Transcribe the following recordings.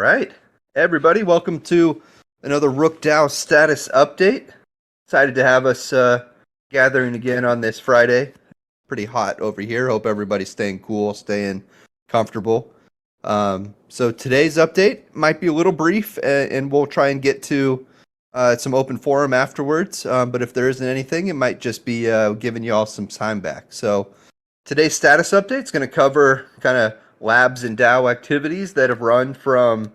right. Everybody, welcome to another Rook DAO status update. Excited to have us gathering again on this Friday. Pretty hot over here. Hope everybody's staying cool, staying comfortable. So today's update might be a little brief, and we'll try and get to some open forum afterwards. But if there isn't anything, it might just be giving you all some time back. So today's status update is going to cover kind of labs and DAO activities that have run from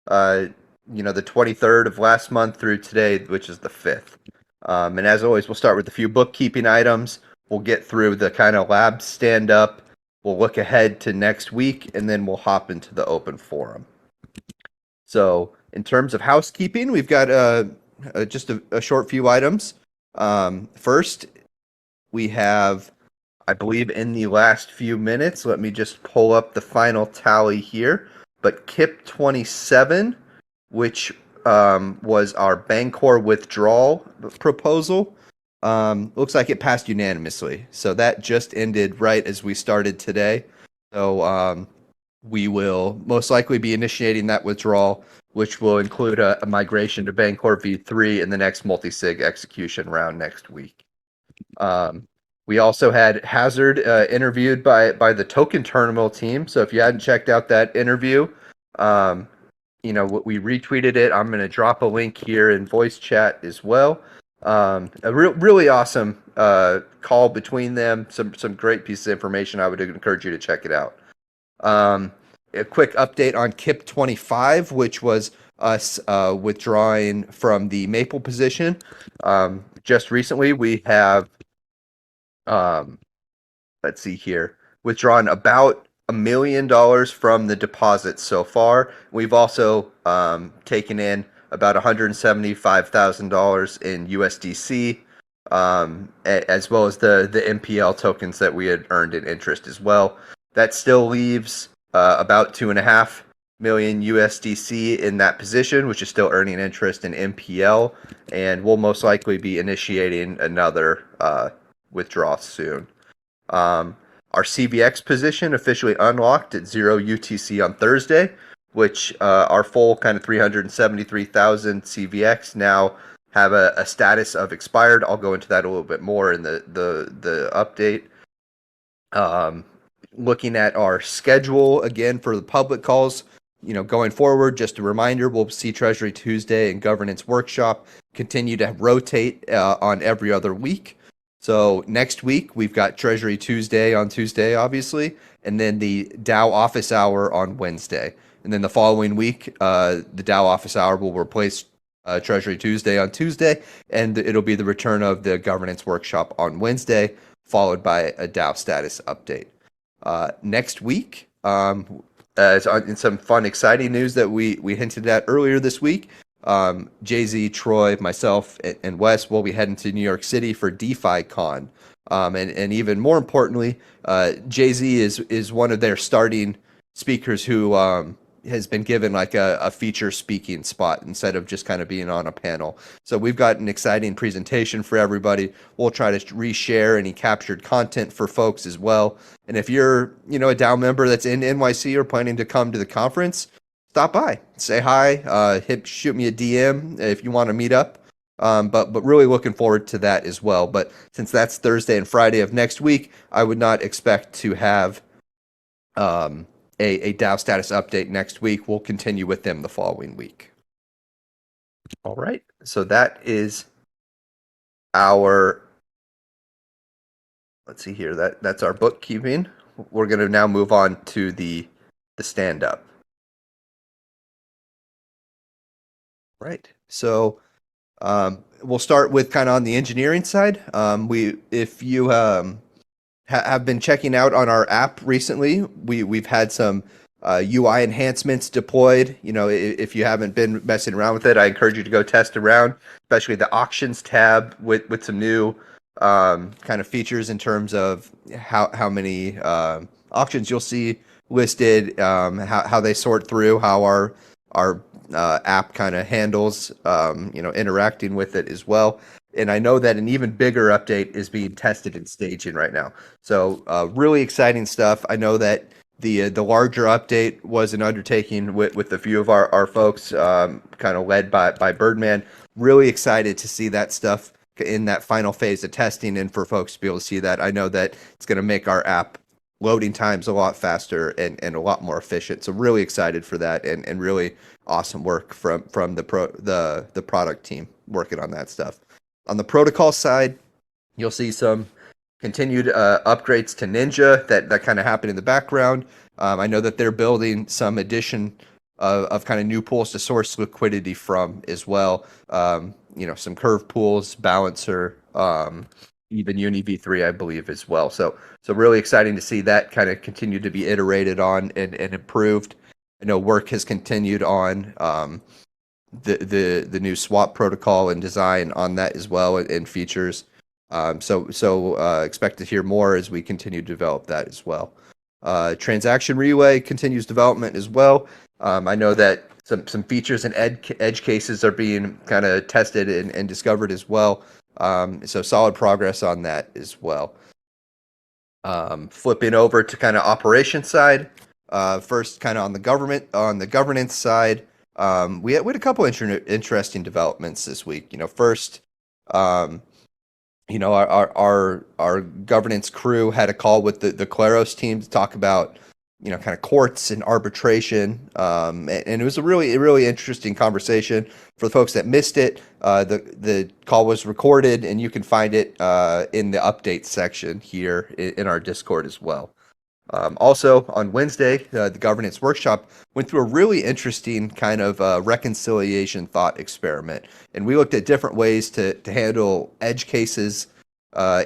the 23rd of last month through today, which is the 5th. And as always, we'll start with a few bookkeeping items. We'll get through the kind of lab stand up. We'll look ahead to next week, and then we'll hop into the open forum. So in terms of housekeeping, we've got just a short few items. First, we have, I believe in the last few minutes, let me just pull up the final tally here, but KIP 27, which was our Bancor withdrawal proposal, looks like it passed unanimously. So that just ended right as we started today. So we will most likely be initiating that withdrawal, which will include a migration to Bancor v3 in the next multi-sig execution round next week. We also had Hazard interviewed by the Token Terminal team. So if you hadn't checked out that interview, we retweeted it. I'm going to drop a link here in voice chat as well. A really awesome call between them. Some great pieces of information. I would encourage you to check it out. A quick update on KIP 25, which was us withdrawing from the Maple position. Just recently, we have let's see here, withdrawn about $1 million from the deposits so far. We've also taken in about $175,000 in USDC, as well as the MPL tokens that we had earned in interest as well. That still leaves about 2.5 million USDC in that position, which is still earning interest in MPL, and we'll most likely be initiating another withdraw soon. Our CVX position officially unlocked at 0 UTC on Thursday, which our full kind of 373,000 CVX now have a status of expired. I'll go into that a little bit more in the update. Looking at our schedule again for the public calls, going forward, just a reminder, we'll see Treasury Tuesday and Governance Workshop continue to rotate on every other week. So next week, we've got Treasury Tuesday on Tuesday, obviously, and then the DAO office hour on Wednesday. And then the following week, the DAO office hour will replace Treasury Tuesday on Tuesday, and it'll be the return of the governance workshop on Wednesday, followed by a DAO status update. Next week, in some fun, exciting news that we hinted at earlier this week, Jay-Z, Troy, myself, and Wes will be heading to New York City for DeFi Con. And even more importantly, Jay-Z is one of their starting speakers who has been given like a feature speaking spot instead of just kind of being on a panel. So we've got an exciting presentation for everybody. We'll try to reshare any captured content for folks as well. And if you're, a DAO member that's in NYC or planning to come to the conference, stop by, say hi, shoot me a DM if you want to meet up. But really looking forward to that as well. But since that's Thursday and Friday of next week, I would not expect to have a DAO status update next week. We'll continue with them the following week. All right. So that is our, let's see here. That's our bookkeeping. We're going to now move on to the stand-up. Right. So we'll start with kind of on the engineering side. If you have been checking out on our app recently, we've had some UI enhancements deployed. If you haven't been messing around with it, I encourage you to go test around, especially the auctions tab with some new kind of features in terms of how many auctions you'll see listed, how they sort through, how our app kind of handles, interacting with it as well. And I know that an even bigger update is being tested in staging right now. So really exciting stuff. I know that The larger update was an undertaking with a few of our folks, kind of led by Birdman. Really excited to see that stuff in that final phase of testing, and for folks to be able to see that. I know that it's going to make our app loading times a lot faster and a lot more efficient. So really excited for that, and really awesome work from the product team working on that stuff. On the protocol side, you'll see some continued upgrades to Ninja that kind of happen in the background. I know that they're building some addition of kind of new pools to source liquidity from as well. Some curve pools, balancer, even Uni V3, I believe, as well. So really exciting to see that kind of continue to be iterated on and improved. I know work has continued on the new swap protocol and design on that as well, and features. So expect to hear more as we continue to develop that as well. Transaction Relay continues development as well. I know that some features and edge cases are being kind of tested and discovered as well. So solid progress on that as well. Flipping over to kind of operation side. First, kind of on the governance side, we had a couple interesting developments this week. First, our governance crew had a call with the Claros team to talk about kind of courts and arbitration, and it was a really interesting conversation. For the folks that missed it, the call was recorded, and you can find it in the update section here in our Discord as well. Also on Wednesday, the governance workshop went through a really interesting kind of reconciliation thought experiment, and we looked at different ways to handle edge cases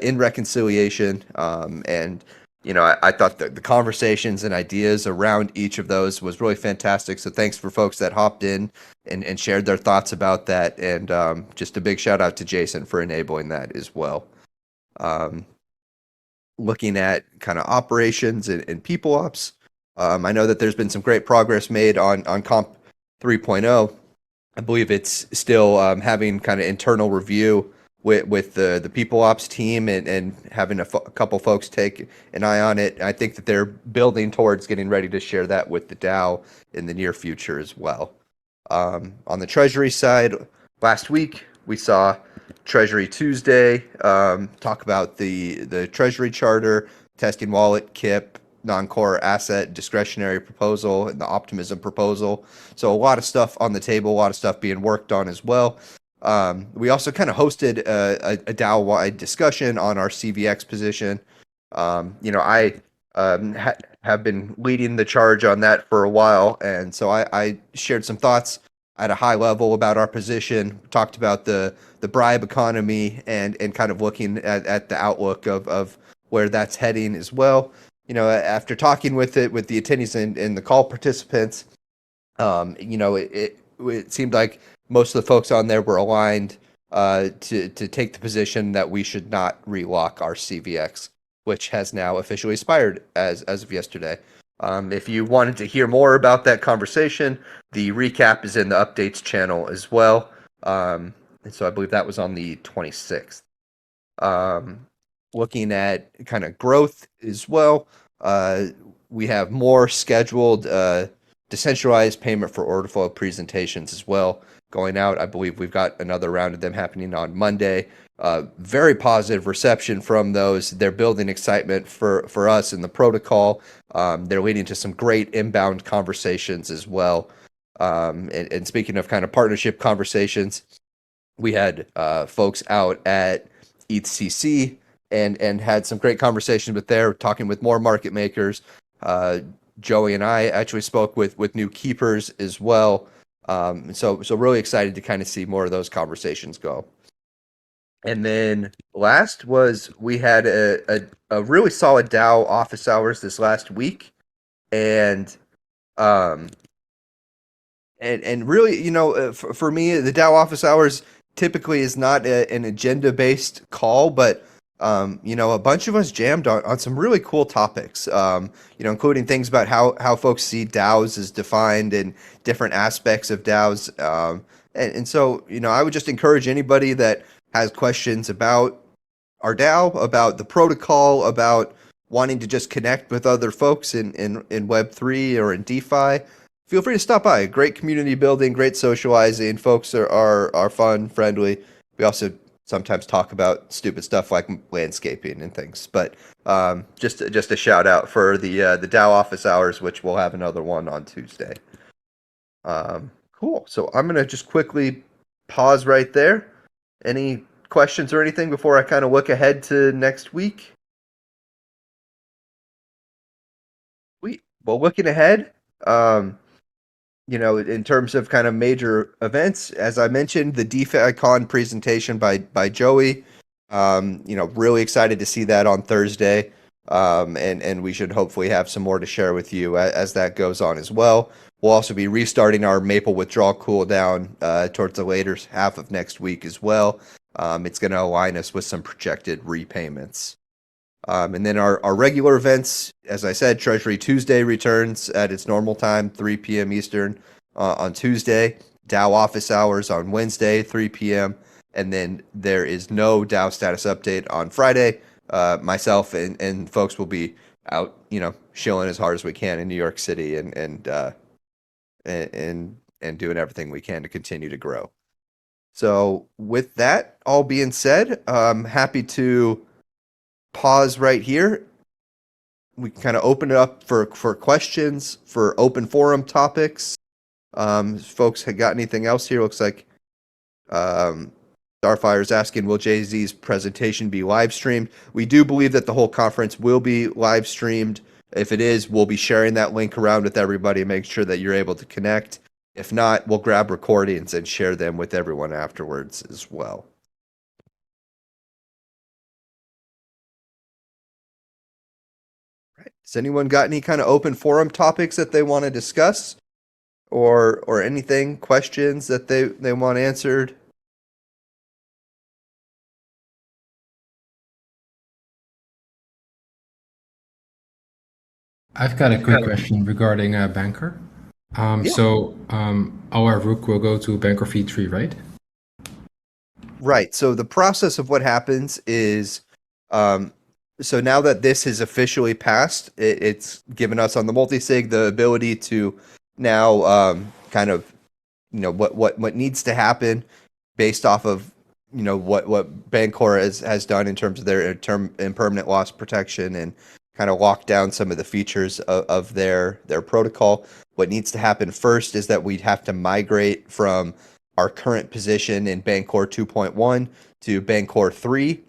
in reconciliation. And I thought the conversations and ideas around each of those was really fantastic. So thanks for folks that hopped in and shared their thoughts about that, and just a big shout out to Jason for enabling that as well. Looking at kind of operations and people ops, I know that there's been some great progress made on Comp 3.0. I believe it's still having kind of internal review with the people ops team, and having a couple folks take an eye on it. I think that they're building towards getting ready to share that with the DAO in the near future as well. On the treasury side, last week we saw Treasury Tuesday talk about the Treasury Charter, testing wallet, KIP, non-core asset, discretionary proposal, and the optimism proposal. So a lot of stuff on the table, a lot of stuff being worked on as well. We also kind of hosted a DAO-wide discussion on our CVX position. I have been leading the charge on that for a while, and so I shared some thoughts at a high level about our position, talked about the bribe economy, and kind of looking at the outlook of where that's heading as well. After talking with the attendees and the call participants, it seemed like most of the folks on there were aligned to take the position that we should not relock our CVX, which has now officially expired as of yesterday. If you wanted to hear more about that conversation, the recap is in the updates channel as well. And so I believe that was on the 26th. Looking at kind of growth as well, we have more scheduled decentralized payment for order flow presentations as well going out. I believe we've got another round of them happening on Monday. Very positive reception from those. They're building excitement for us in the protocol. They're leading to some great inbound conversations as well. And speaking of kind of partnership conversations, we had folks out at ETHCC and had some great conversations with there, talking with more market makers. Joey and I actually spoke with new keepers as well. So really excited to kind of see more of those conversations go. And then last was we had a really solid DAO office hours this last week, and really, for me, the DAO office hours typically is not an agenda-based call, but a bunch of us jammed on some really cool topics, including things about how folks see DAOs as defined and different aspects of DAOs. And so, I would just encourage anybody that has questions about our DAO, about the protocol, about wanting to just connect with other folks in Web3 or in DeFi, feel free to stop by. Great community building, great socializing. Folks are fun, friendly. We also sometimes talk about stupid stuff like landscaping and things. But just a shout out for the DAO office hours, which we'll have another one on Tuesday. Cool. So I'm gonna just quickly pause right there. Any questions or anything before I kind of look ahead to next week? Well, looking ahead, in terms of kind of major events, as I mentioned, the DeFiCon presentation by Joey. Really excited to see that on Thursday. And we should hopefully have some more to share with you as that goes on as well. We'll also be restarting our Maple withdrawal cooldown towards the later half of next week as well. It's going to align us with some projected repayments. And then our regular events, as I said, Treasury Tuesday returns at its normal time, 3 p.m. Eastern on Tuesday. DAO office hours on Wednesday, 3 p.m. And then there is no DAO status update on Friday. Myself and folks will be out, shilling as hard as we can in New York City and doing everything we can to continue to grow. So with that all being said, I'm happy to pause right here. We can kind of open it up for questions, for open forum topics. Folks have got anything else here? Looks like Starfire's asking, will Jay-Z's presentation be live streamed? We do believe that the whole conference will be live streamed. If it is, we'll be sharing that link around with everybody and make sure that you're able to connect. If not, we'll grab recordings and share them with everyone afterwards as well. Right. Has anyone got any kind of open forum topics that they want to discuss, or anything, questions that they want answered? I've got a quick question regarding Banker. Yeah. So our Rook will go to Banker V3, right? Right. So the process of what happens is, so now that this has officially passed, it's given us on the multisig the ability to now kind of what needs to happen based off of what Bancor has done in terms of their term impermanent loss protection and kind of lock down some of the features of their protocol. What needs to happen first is that we'd have to migrate from our current position in Bancor 2.1 to Bancor 3.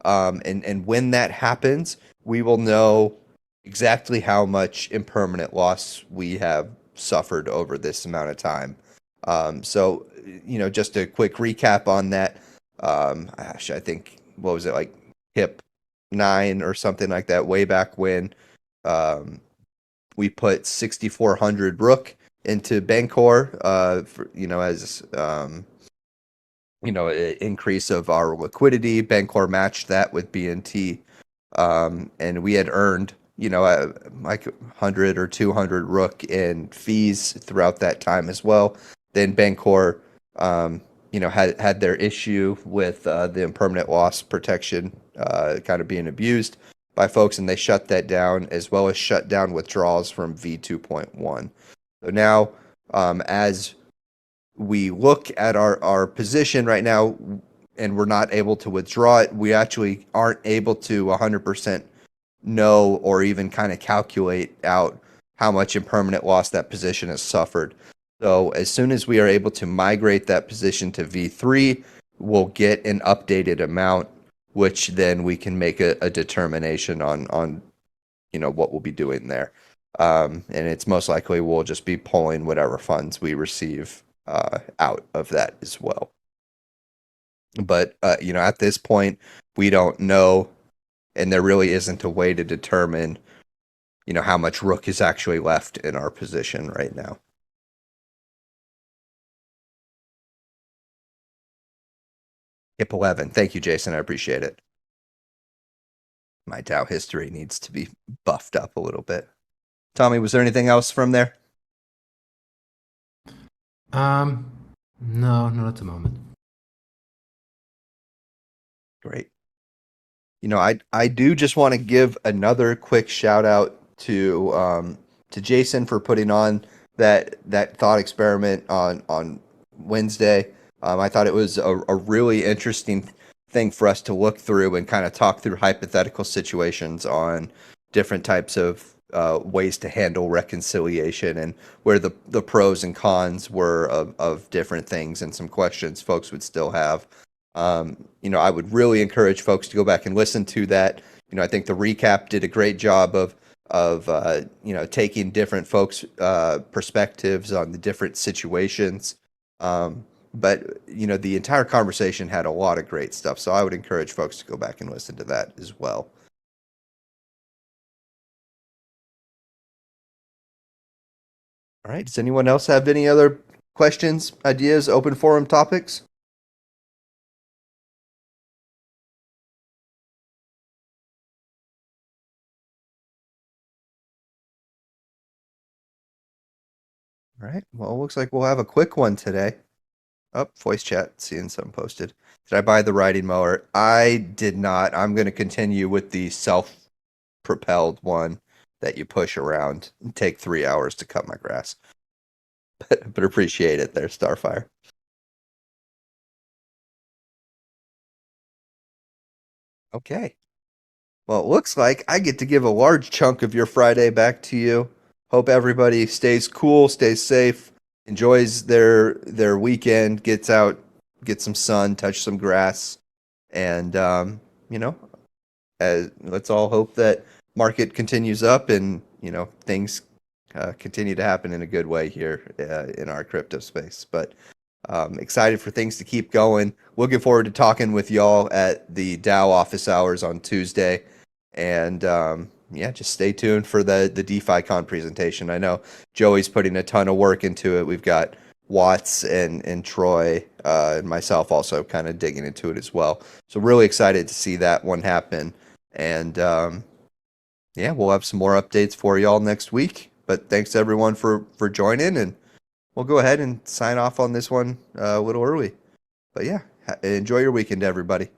And when that happens, we will know exactly how much impermanent loss we have suffered over this amount of time. So, just a quick recap on that. I think, what was it, like HIP 9 or something like that, way back when we put 6,400 Rook into Bancor, as an increase of our liquidity. Bancor matched that with BNT, and we had earned like 100 or 200 Rook in fees throughout that time as well. Then Bancor had their issue with the impermanent loss protection kind of being abused by folks, and they shut that down, as well as shut down withdrawals from V2.1. So now, as we look at our position right now and we're not able to withdraw it, we actually aren't able to 100% know or even kind of calculate out how much impermanent loss that position has suffered. So as soon as we are able to migrate that position to V3, we'll get an updated amount, which then we can make a determination on what we'll be doing there. And it's most likely we'll just be pulling whatever funds we receive out of that as well. But at this point, we don't know, and there really isn't a way to determine how much Rook is actually left in our position right now. HIP 11. Thank you, Jason. I appreciate it. My DAO history needs to be buffed up a little bit. Tommy, was there anything else from there? No, not at the moment. Great. I do just want to give another quick shout out to Jason for putting on that thought experiment on Wednesday. I thought it was a really interesting thing for us to look through and kind of talk through hypothetical situations on different types of ways to handle reconciliation and where the pros and cons were of different things and some questions folks would still have. I would really encourage folks to go back and listen to that. I think the recap did a great job of taking different folks' perspectives on the different situations. But the entire conversation had a lot of great stuff, so I would encourage folks to go back and listen to that as well. All right. Does anyone else have any other questions, ideas, open forum topics? All right. Well, it looks like we'll have a quick one today. Oh, voice chat, seeing something posted. Did I buy the riding mower? I did not. I'm going to continue with the self-propelled one that you push around and take 3 hours to cut my grass. But appreciate it there, Starfire. Okay. Well, it looks like I get to give a large chunk of your Friday back to you. Hope everybody stays cool, stays safe, enjoys their weekend, gets out, get some sun, touch some grass, and you know, let's all hope that market continues up and things continue to happen in a good way here in our crypto space. But excited for things to keep going. Looking forward to talking with y'all at the DAO office hours on Tuesday. And yeah, just stay tuned for the DeFi Con presentation. I know Joey's putting a ton of work into it. We've got Watts and Troy and myself also kind of digging into it as well. So really excited to see that one happen. And yeah, we'll have some more updates for y'all next week. But thanks everyone for joining, and we'll go ahead and sign off on this one a little early. But yeah, enjoy your weekend, everybody.